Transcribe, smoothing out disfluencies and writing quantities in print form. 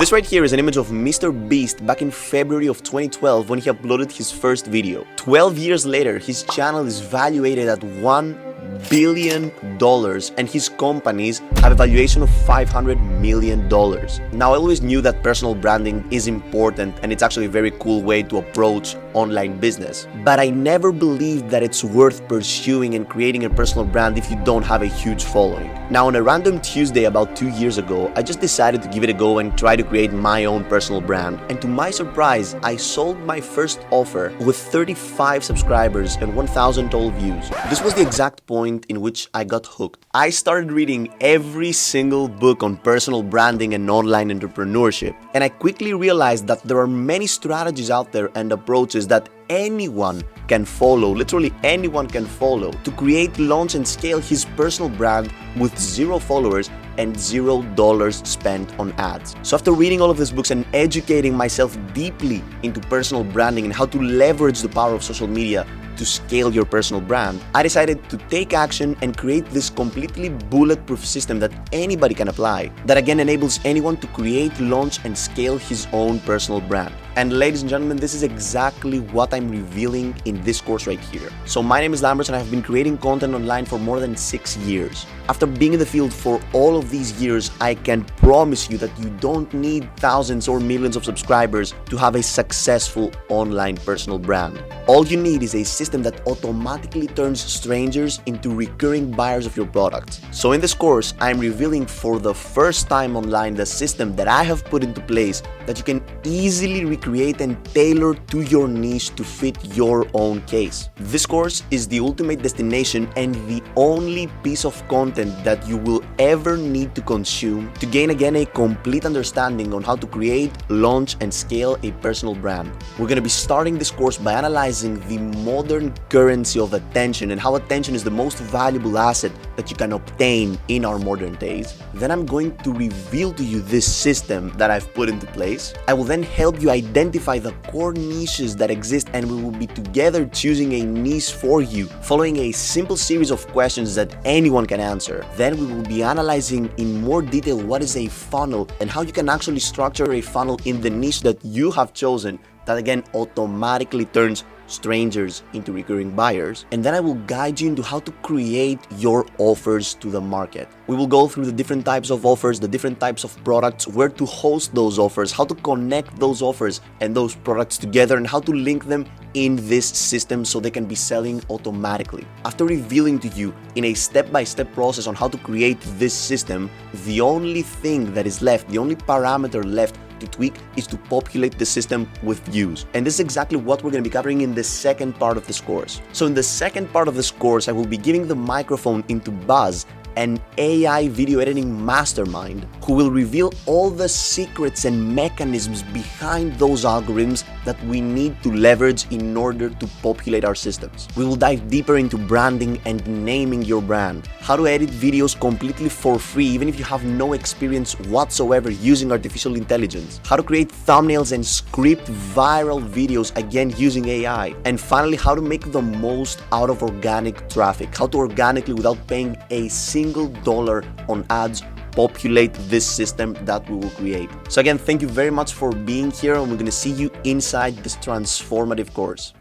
This right here is an image of Mr. Beast back in February of 2012 when he uploaded his first video. 12 years later, his channel is valuated at $1 billion and his companies have a valuation of $500 million. Now, I always knew that personal branding is important and it's actually a very cool way to approach online business. But I never believed that it's worth pursuing and creating a personal brand if you don't have a huge following. Now, on a random Tuesday about 2 years ago, I just decided to give it a go and try to create my own personal brand. And to my surprise, I sold my first offer with 35 subscribers and 1,000 total views. This was the exact point in which I got hooked. I started reading every single book on personal branding and online entrepreneurship, and I quickly realized that there are many strategies out there and approaches that anyone can follow, literally anyone can follow, to create, launch, and scale his personal brand with 0 followers and $0 spent on ads. So after reading all of these books and educating myself deeply into personal branding and how to leverage the power of social media to scale your personal brand, I decided to take action and create this completely bulletproof system that anybody can apply, that again enables anyone to create, launch, and scale his own personal brand. And ladies and gentlemen, this is exactly what I'm revealing in this course right here. So my name is Lambert and I have been creating content online for more than 6 years. After being in the field for all of these years, I can promise you that you don't need thousands or millions of subscribers to have a successful online personal brand. All you need is a system that automatically turns strangers into recurring buyers of your product. So in this course, I'm revealing for the first time online the system that I have put into place that you can easily recreate and tailor to your niche to fit your own case. This course is the ultimate destination and the only piece of content that you will ever need to consume to gain again a complete understanding on how to create, launch, and scale a personal brand. We're going to be starting this course by analyzing the modern currency of attention and how attention is the most valuable asset that you can obtain in our modern days. Then I'm going to reveal to you this system that I've put into place. I will then help you identify the core niches that exist, and we will be together choosing a niche for you, following a simple series of questions that anyone can answer. Then we will be analyzing in more detail what is a funnel and how you can actually structure a funnel in the niche that you have chosen that again automatically turns strangers into recurring buyers. And then I will guide you into how to create your offers to the market. We will go through the different types of offers, the different types of products, where to host those offers, how to connect those offers and those products together, and how to link them in this system so they can be selling automatically. After revealing to you in a step-by-step process on how to create this system, the only thing that is left, the only parameter left to tweak is to populate the system with views. And this is exactly what we're going to be covering in the second part of this course. So in the second part of this course, I will be giving the microphone into Buzz, an AI video editing mastermind who will reveal all the secrets and mechanisms behind those algorithms that we need to leverage in order to populate our systems. We will dive deeper into branding and naming your brand, how to edit videos completely for free even if you have no experience whatsoever using artificial intelligence, how to create thumbnails and script viral videos again using AI, and finally how to make the most out of organic traffic, how to organically, without paying a single dollar on ads, populate this system that we will create. So again, thank you very much for being here, and we're going to see you inside this transformative course.